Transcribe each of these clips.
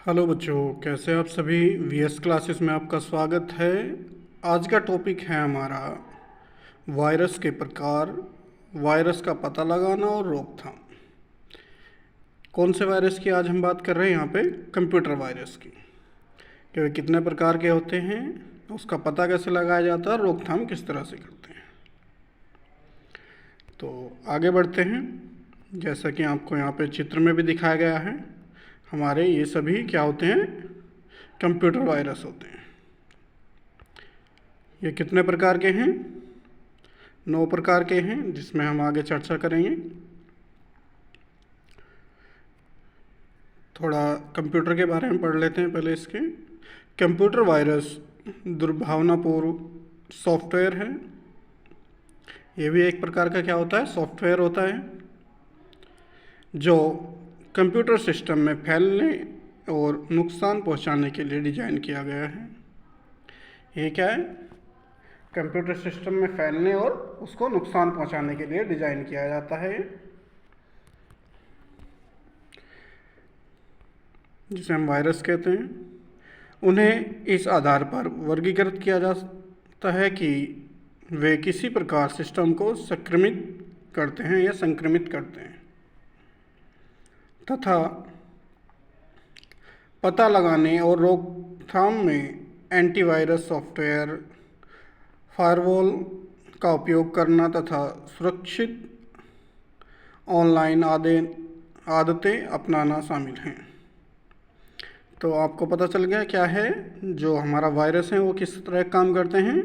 Hello बच्चों, कैसे आप सभी। वीएस क्लासेस में आपका स्वागत है। आज का टॉपिक है हमारा वायरस के प्रकार, वायरस का पता लगाना और रोकथाम। कौन से वायरस की आज हम बात कर रहे हैं यहाँ पे? कंप्यूटर वायरस की। कि वे कितने प्रकार के होते हैं, उसका पता कैसे लगाया जाता है और रोकथाम किस तरह से करते हैं। तो आगे बढ़ते हैं। जैसा कि आपको यहाँ पे चित्र में भी दिखाया गया है, हमारे ये सभी क्या होते हैं? कंप्यूटर वायरस होते हैं। ये कितने प्रकार के हैं? 9 प्रकार के हैं, जिसमें हम आगे चर्चा करेंगे। थोड़ा कंप्यूटर के बारे में पढ़ लेते हैं पहले इसके। कंप्यूटर वायरस दुर्भावनापूर्ण सॉफ्टवेयर है। ये भी एक प्रकार का क्या होता है? सॉफ्टवेयर होता है, जो कंप्यूटर सिस्टम में फैलने और नुकसान पहुंचाने के लिए डिजाइन किया गया है। ये क्या है? कंप्यूटर सिस्टम में फैलने और उसको नुकसान पहुंचाने के लिए डिजाइन किया जाता है, जिसे हम वायरस कहते हैं। उन्हें इस आधार पर वर्गीकृत किया जाता है कि वे किसी प्रकार सिस्टम को संक्रमित करते हैं या संक्रमित करते हैं, तथा पता लगाने और रोकथाम में एंटीवायरस सॉफ्टवेयर, फायरवॉल का उपयोग करना तथा सुरक्षित ऑनलाइन आदतें अपनाना शामिल हैं। तो आपको पता चल गया क्या है जो हमारा वायरस है वो किस तरह काम करते हैं।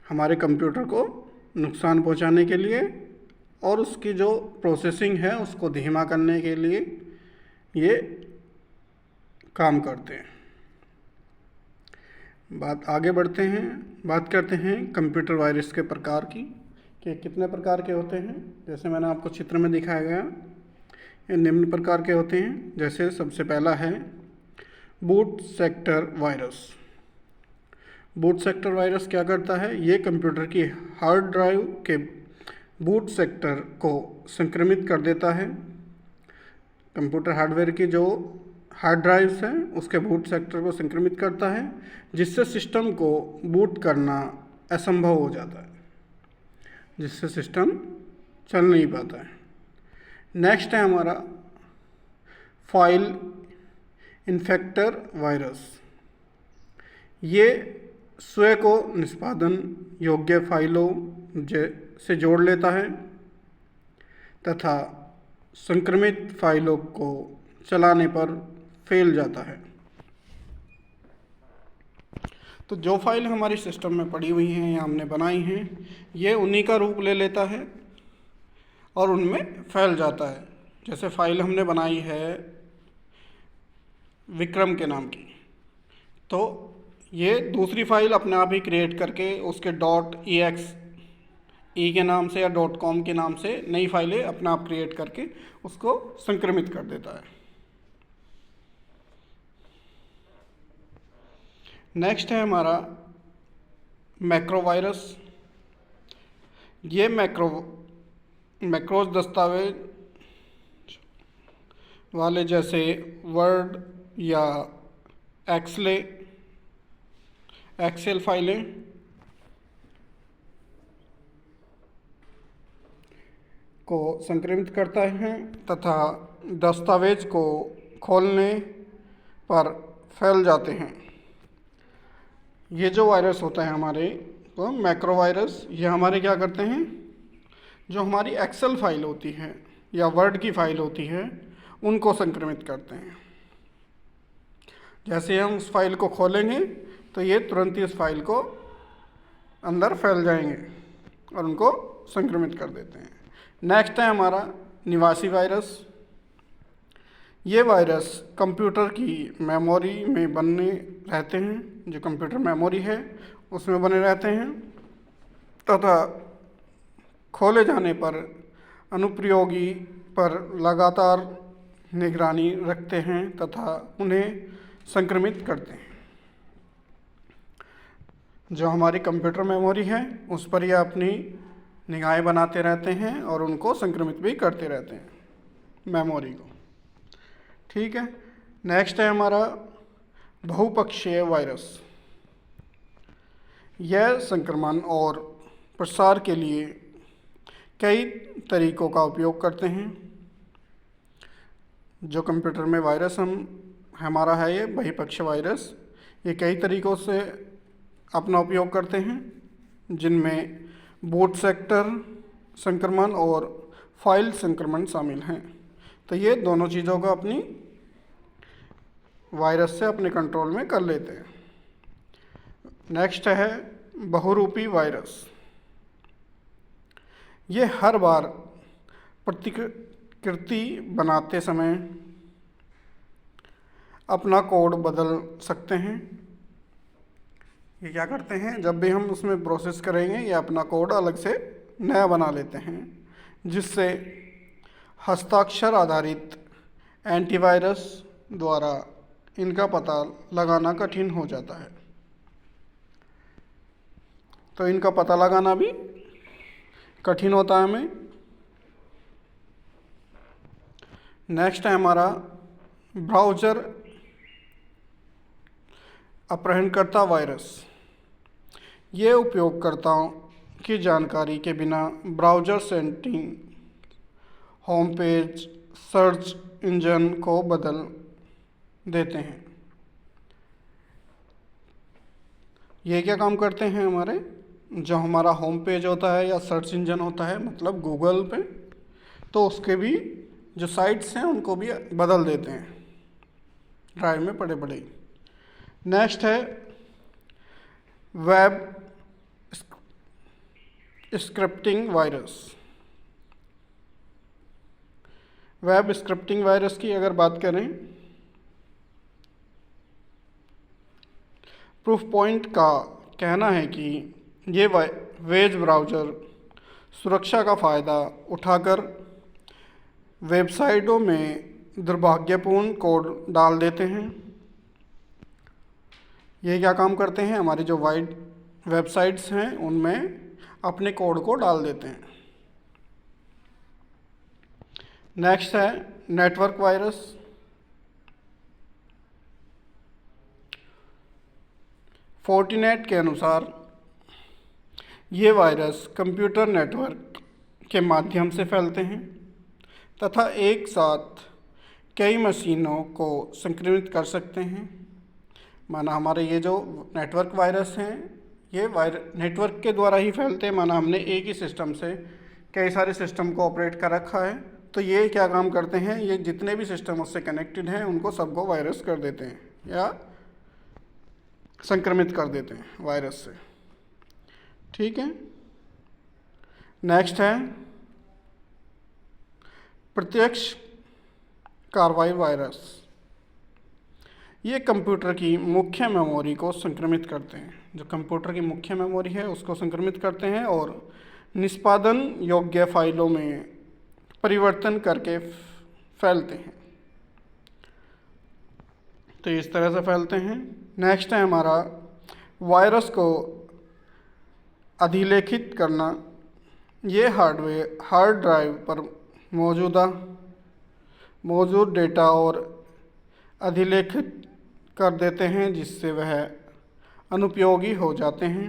हमारे कंप्यूटर को नुकसान पहुंचाने के लिए और उसकी जो प्रोसेसिंग है उसको धीमा करने के लिए ये काम करते हैं। बात आगे बढ़ते हैं, बात करते हैं कंप्यूटर वायरस के प्रकार की, कि कितने प्रकार के होते हैं। जैसे मैंने आपको चित्र में दिखाया गया, ये निम्न प्रकार के होते हैं। जैसे सबसे पहला है boot sector virus. Boot sector virus क्या करता है? ये कंप्यूटर की हार्ड ड्राइव के बूट सेक्टर को संक्रमित कर देता है। कंप्यूटर हार्डवेयर की जो हार्ड ड्राइव्स हैं उसके बूट सेक्टर को संक्रमित करता है, जिससे सिस्टम को बूट करना असंभव हो जाता है, जिससे सिस्टम चल नहीं पाता है। नेक्स्ट है हमारा फाइल इन्फेक्टर वायरस। ये स्वयं को निष्पादन योग्य फाइलों से जोड़ लेता है तथा संक्रमित फाइलों को चलाने पर फेल जाता है। तो जो फाइल हमारी सिस्टम में पड़ी हुई हैं या हमने बनाई हैं, ये उन्हीं का रूप ले लेता है और उनमें फैल जाता है। जैसे फाइल हमने बनाई है विक्रम के नाम की, तो ये दूसरी फाइल अपने आप ही क्रिएट करके उसके .exe के नाम से या .com के नाम से नई फाइलें अपने आप क्रिएट करके उसको संक्रमित कर देता है। नेक्स्ट है हमारा मैक्रो वायरस। ये मैक्रोज दस्तावेज वाले जैसे वर्ड या एक्सेल फाइलें को संक्रमित करता है तथा दस्तावेज को खोलने पर फैल जाते हैं। ये जो वायरस होता है हमारे, तो मैक्रो वायरस, ये हमारे क्या करते हैं? जो हमारी एक्सेल फाइल होती है या वर्ड की फाइल होती है उनको संक्रमित करते हैं। जैसे हम उस फाइल को खोलेंगे तो ये तुरंत ही उस फाइल को अंदर फैल जाएंगे और उनको संक्रमित कर देते हैं। नेक्स्ट है हमारा निवासी वायरस। ये वायरस कंप्यूटर की मेमोरी में बने रहते हैं, जो कंप्यूटर मेमोरी है उसमें बने रहते हैं तथा खोले जाने पर अनुप्रयोगी पर लगातार निगरानी रखते हैं तथा उन्हें संक्रमित करते हैं। जो हमारी कंप्यूटर मेमोरी है उस पर यह अपनी निगाहें बनाते रहते हैं और उनको संक्रमित भी करते रहते हैं, मेमोरी को। ठीक है। नेक्स्ट है हमारा बहुपक्षीय वायरस। यह संक्रमण और प्रसार के लिए कई तरीकों का उपयोग करते हैं। जो कंप्यूटर में वायरस हमारा है ये बहुपक्षीय वायरस, ये कई तरीक़ों से अपना उपयोग करते हैं, जिनमें बूट सेक्टर संक्रमण और फाइल संक्रमण शामिल हैं। तो ये दोनों चीज़ों को अपनी वायरस से अपने कंट्रोल में कर लेते हैं। नेक्स्ट है बहुरूपी वायरस। ये हर बार प्रतिकृति बनाते समय अपना कोड बदल सकते हैं। ये क्या करते हैं, जब भी हम उसमें प्रोसेस करेंगे ये अपना कोड अलग से नया बना लेते हैं, जिससे हस्ताक्षर आधारित एंटीवायरस द्वारा इनका पता लगाना कठिन हो जाता है। तो इनका पता लगाना भी कठिन होता है हमें। नेक्स्ट है हमारा ब्राउज़र अपहरणकर्ता वायरस। ये उपयोगकर्ताओं की जानकारी के बिना browser setting, home page, search engine को बदल देते हैं। ये क्या काम करते हैं, जो हमारा होम पेज होता है या सर्च इंजन होता है, मतलब गूगल पे, तो उसके भी जो साइट्स हैं उनको भी बदल देते हैं ड्राइव में पड़े पड़े। नेक्स्ट है web scripting virus. Web scripting virus की अगर बात करें, प्रूफ पॉइंट का कहना है कि ये वेब ब्राउज़र सुरक्षा का फ़ायदा उठाकर वेबसाइटों में दुर्भाग्यपूर्ण कोड डाल देते हैं। ये क्या काम करते हैं, हमारी जो वाइड वेबसाइट्स हैं उनमें अपने कोड को डाल देते हैं। नेक्स्ट है नेटवर्क वायरस। फोर्टिनेट के अनुसार ये वायरस कंप्यूटर नेटवर्क के माध्यम से फैलते हैं तथा एक साथ कई मशीनों को संक्रमित कर सकते हैं। माना हमारे ये जो नेटवर्क वायरस हैं ये नेटवर्क के द्वारा ही फैलते हैं। माना हमने एक ही सिस्टम से कई सारे सिस्टम को ऑपरेट कर रखा है, तो ये क्या काम करते हैं, ये जितने भी सिस्टम उससे कनेक्टेड हैं उनको सबको वायरस कर देते हैं या संक्रमित कर देते हैं वायरस से। ठीक है। नेक्स्ट है प्रत्यक्ष कार्रवाई वायरस। ये कंप्यूटर की मुख्य मेमोरी को संक्रमित करते हैं। जो कंप्यूटर की मुख्य मेमोरी है उसको संक्रमित करते हैं और निष्पादन योग्य फाइलों में परिवर्तन करके फैलते हैं। तो इस तरह से फैलते हैं। नेक्स्ट है हमारा वायरस को अधिलेखित करना। ये हार्ड ड्राइव पर मौजूद डेटा और अधिलेखित कर देते हैं, जिससे वह अनुपयोगी हो जाते हैं।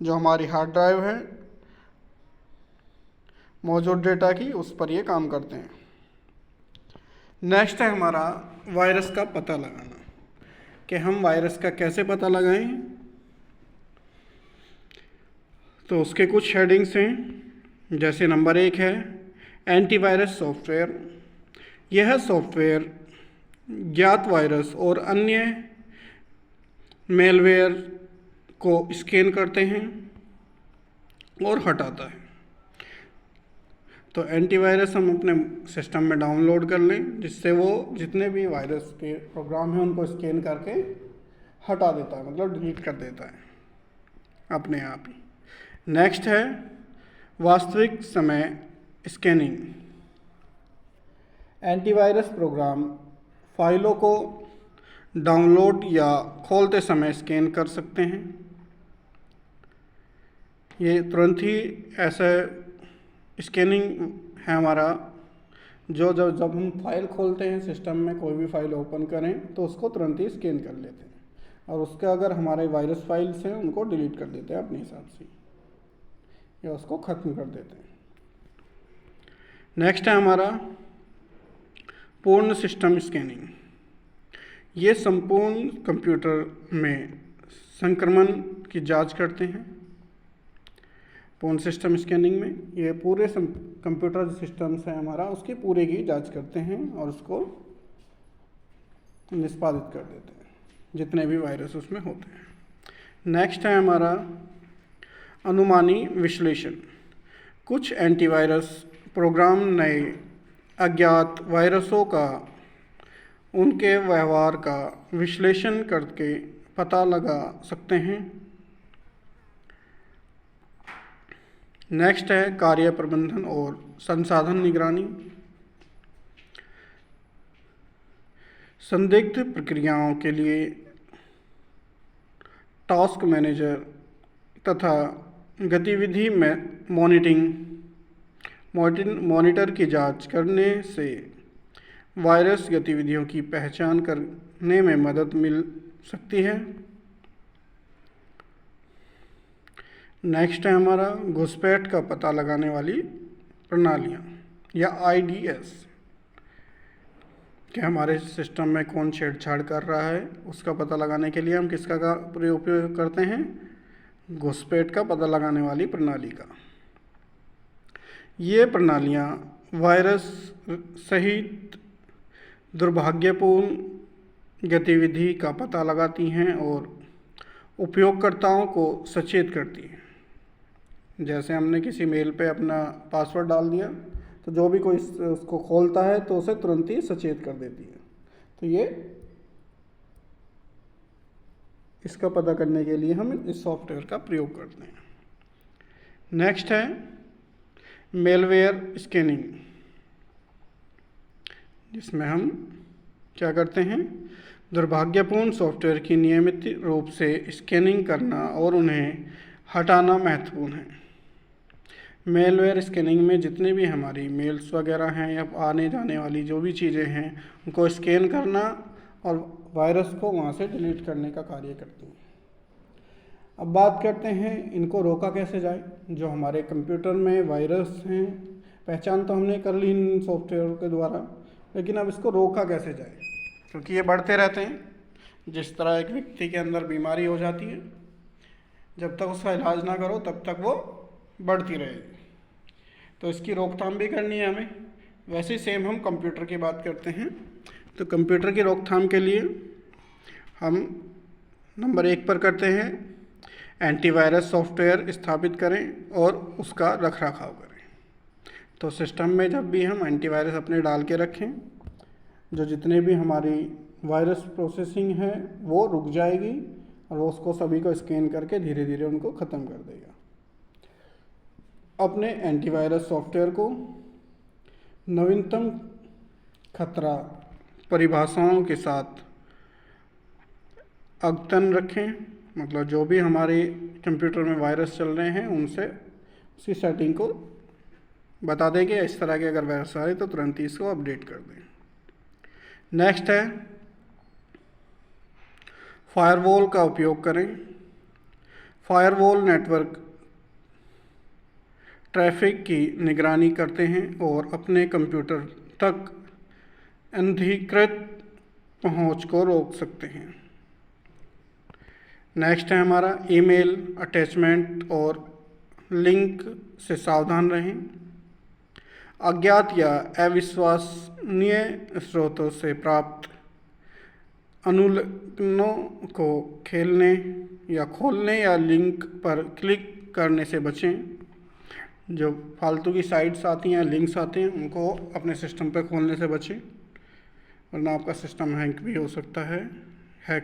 जो हमारी हार्ड ड्राइव है मौजूद डेटा की, उस पर ये काम करते हैं। नेक्स्ट है हमारा वायरस का पता लगाना, कि हम वायरस का कैसे पता लगाएं। तो उसके कुछ हेडिंग्स हैं। जैसे नंबर 1 है एंटीवायरस सॉफ्टवेयर। यह सॉफ्टवेयर ज्ञात वायरस और अन्य मेलवेयर को स्कैन करते हैं और हटाता है। तो एंटीवायरस हम अपने सिस्टम में डाउनलोड कर लें, जिससे वो जितने भी वायरस के प्रोग्राम हैं उनको स्कैन करके हटा देता है, मतलब डिलीट कर देता है अपने आप ही। नेक्स्ट है वास्तविक समय स्कैनिंग। एंटीवायरस प्रोग्राम फाइलों को डाउनलोड या खोलते समय स्कैन कर सकते हैं। ये तुरंत ही ऐसा स्कैनिंग है हमारा जब हम फाइल खोलते हैं सिस्टम में, कोई भी फाइल ओपन करें तो उसको तुरंत ही स्कैन कर लेते हैं, और उसके अगर हमारे वायरस फाइल्स हैं उनको डिलीट कर देते हैं अपने हिसाब से, या उसको ख़त्म कर देते हैं। नेक्स्ट है हमारा पूर्ण सिस्टम स्कैनिंग। ये संपूर्ण कंप्यूटर में संक्रमण की जांच करते हैं। पूर्ण सिस्टम स्कैनिंग में ये पूरे कंप्यूटर सिस्टम्स है हमारा, उसकी पूरे की जांच करते हैं और उसको निष्पादित कर देते हैं, जितने भी वायरस उसमें होते हैं। नेक्स्ट है हमारा अनुमानी विश्लेषण। कुछ एंटीवायरस प्रोग्राम नए अज्ञात वायरसों का उनके व्यवहार का विश्लेषण करके पता लगा सकते हैं। नेक्स्ट है कार्य प्रबंधन और संसाधन निगरानी। संदिग्ध प्रक्रियाओं के लिए टास्क मैनेजर तथा गतिविधि में मॉनिटर की जांच करने से वायरस गतिविधियों की पहचान करने में मदद मिल सकती है। नेक्स्ट है हमारा घुसपैठ का पता लगाने वाली प्रणालियाँ या IDS, कि हमारे सिस्टम में कौन छेड़छाड़ कर रहा है उसका पता लगाने के लिए हम किसका का उपयोग करते हैं, घुसपैठ का पता लगाने वाली प्रणाली का। ये प्रणालियाँ वायरस सहित दुर्भाग्यपूर्ण गतिविधि का पता लगाती हैं और उपयोगकर्ताओं को सचेत करती हैं। जैसे हमने किसी मेल पे अपना पासवर्ड डाल दिया तो जो भी कोई उसको खोलता है तो उसे तुरंत ही सचेत कर देती है। तो ये इसका पता करने के लिए हम इस सॉफ्टवेयर का प्रयोग करते हैं। नेक्स्ट है मेलवेयर स्कैनिंग, जिसमें हम क्या करते हैं, दुर्भाग्यपूर्ण सॉफ्टवेयर की नियमित रूप से स्कैनिंग करना और उन्हें हटाना महत्वपूर्ण है। मेलवेयर स्कैनिंग में जितने भी हमारी मेल्स वगैरह हैं या आने जाने वाली जो भी चीज़ें हैं उनको स्कैन करना और वायरस को वहाँ से डिलीट करने का कार्य करती हैं। अब बात करते हैं इनको रोका कैसे जाए। जो हमारे कंप्यूटर में वायरस हैं पहचान तो हमने कर ली इन सॉफ्टवेयर के द्वारा, लेकिन अब इसको रोका कैसे जाए, क्योंकि ये बढ़ते रहते हैं। जिस तरह एक व्यक्ति के अंदर बीमारी हो जाती है, जब तक उसका इलाज ना करो तब तक वो बढ़ती रहेगी, तो इसकी रोकथाम भी करनी है हमें। वैसे ही सेम हम कंप्यूटर की बात करते हैं, तो कंप्यूटर की रोकथाम के लिए हम नंबर 1 पर करते हैं एंटीवायरस सॉफ्टवेयर स्थापित करें और उसका रखरखाव करें। तो सिस्टम में जब भी हम एंटीवायरस अपने डाल के रखें, जो जितने भी हमारी वायरस प्रोसेसिंग है वो रुक जाएगी और वो उसको सभी को स्कैन करके धीरे धीरे उनको ख़त्म कर देगा। अपने एंटीवायरस सॉफ्टवेयर को नवीनतम खतरा परिभाषाओं के साथ अद्यतन रखें, मतलब जो भी हमारे कंप्यूटर में वायरस चल रहे हैं उनसे उसकी सेटिंग को बता देंगे। इस तरह के अगर वायरस आए तो तुरंत ही इसको अपडेट कर दें। नेक्स्ट है फायरवॉल का उपयोग करें। फायरवॉल नेटवर्क ट्रैफिक की निगरानी करते हैं और अपने कंप्यूटर तक अनधिकृत पहुंच को रोक सकते हैं। नेक्स्ट है हमारा ईमेल अटैचमेंट और लिंक से सावधान रहें। अज्ञात या अविश्वसनीय स्रोतों से प्राप्त अनुलेखनों को खोलने या लिंक पर क्लिक करने से बचें। जो फालतू की साइट्स आती हैं, लिंक्स आते हैं, उनको अपने सिस्टम पर खोलने से बचें, वरना आपका सिस्टम हैक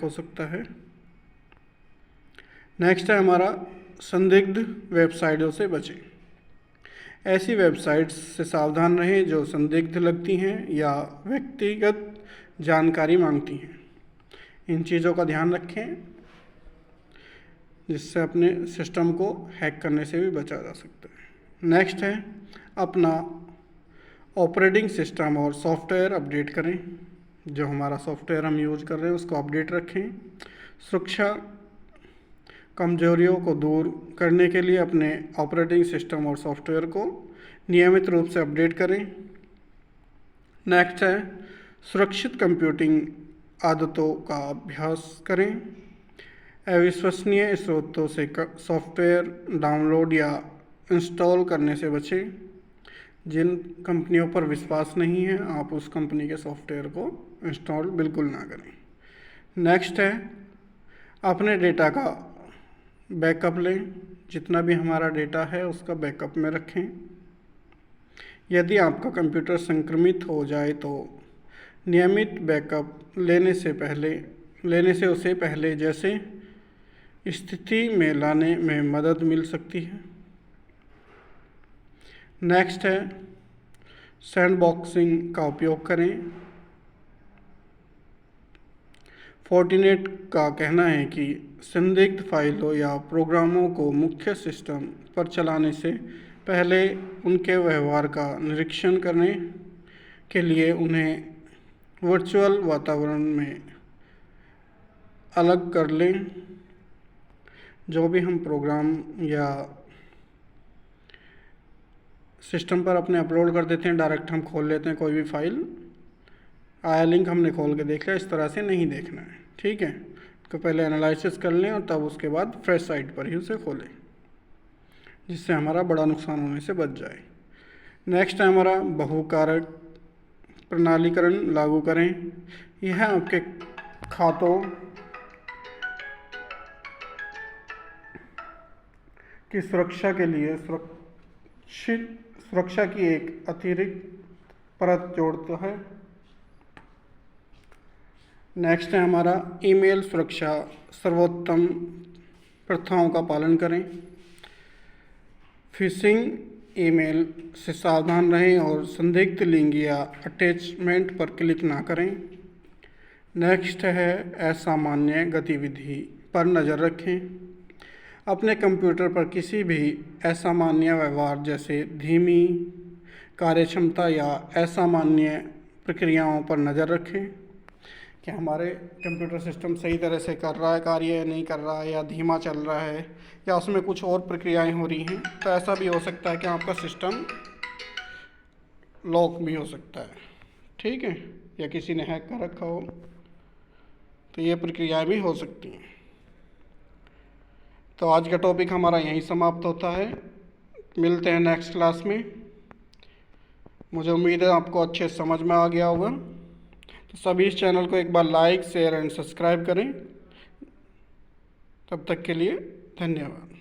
हो सकता है। नेक्स्ट है हमारा संदिग्ध वेबसाइटों से बचें। ऐसी वेबसाइट्स से सावधान रहें जो संदिग्ध लगती हैं या व्यक्तिगत जानकारी मांगती हैं। इन चीज़ों का ध्यान रखें जिससे अपने सिस्टम को हैक करने से भी बचा जा सकता है। नेक्स्ट है अपना ऑपरेटिंग सिस्टम और सॉफ्टवेयर अपडेट करें, जो हमारा सॉफ्टवेयर हम यूज कर रहे हैं उसको अपडेट रखें। सुरक्षा कमजोरियों को दूर करने के लिए अपने ऑपरेटिंग सिस्टम और सॉफ्टवेयर को नियमित रूप से अपडेट करें। नेक्स्ट है सुरक्षित कंप्यूटिंग आदतों का अभ्यास करें। अविश्वसनीय स्रोतों से सॉफ्टवेयर डाउनलोड या इंस्टॉल करने से बचें। जिन कंपनियों पर विश्वास नहीं है आप उस कंपनी के सॉफ्टवेयर को इंस्टॉल बिल्कुल ना करें। नेक्स्ट है अपने डेटा का बैकअप लें, जितना भी हमारा डेटा है उसका बैकअप में रखें। यदि आपका कंप्यूटर संक्रमित हो जाए तो नियमित बैकअप लेने से उसे पहले जैसे स्थिति में लाने में मदद मिल सकती है। नेक्स्ट है सैंडबॉक्सिंग का उपयोग करें। फोर्टिनेट का कहना है कि संदिग्ध फाइलों या प्रोग्रामों को मुख्य सिस्टम पर चलाने से पहले उनके व्यवहार का निरीक्षण करने के लिए उन्हें वर्चुअल वातावरण में अलग कर लें। जो भी हम प्रोग्राम या सिस्टम पर अपने अपलोड कर देते हैं, डायरेक्ट हम खोल लेते हैं कोई भी फाइल, आया लिंक हमने खोल के देख लिया, इस तरह से नहीं देखना है, ठीक है। तो पहले एनालिसिस कर लें और तब उसके बाद फ्रेश साइट पर ही उसे खोलें, जिससे हमारा बड़ा नुकसान होने से बच जाए। नेक्स्ट है हमारा बहुकारक प्रणालीकरण लागू करें। यह आपके खातों की सुरक्षा के लिए सुरक्षा की एक अतिरिक्त परत जोड़ता है। नेक्स्ट है हमारा ईमेल सुरक्षा सर्वोत्तम प्रथाओं का पालन करें। फिशिंग ईमेल से सावधान रहें और संदिग्ध लिंक या अटैचमेंट पर क्लिक ना करें। नेक्स्ट है असामान्य गतिविधि पर नज़र रखें। अपने कंप्यूटर पर किसी भी असामान्य व्यवहार जैसे धीमी कार्यक्षमता या असामान्य प्रक्रियाओं पर नज़र रखें कि हमारे कंप्यूटर सिस्टम सही तरह से कर रहा है कार्य, नहीं कर रहा है, या धीमा चल रहा है, या उसमें कुछ और प्रक्रियाएं हो रही हैं। तो ऐसा भी हो सकता है कि आपका सिस्टम लॉक भी हो सकता है, ठीक है, या किसी ने हैक कर रखा हो, तो ये प्रक्रियाएं भी हो सकती हैं। तो आज का टॉपिक हमारा यहीं समाप्त होता है। मिलते हैं नेक्स्ट क्लास में। मुझे उम्मीद है आपको अच्छे समझ में आ गया होगा। तो सभी इस चैनल को एक बार लाइक, शेयर एंड सब्सक्राइब करें। तब तक के लिए धन्यवाद।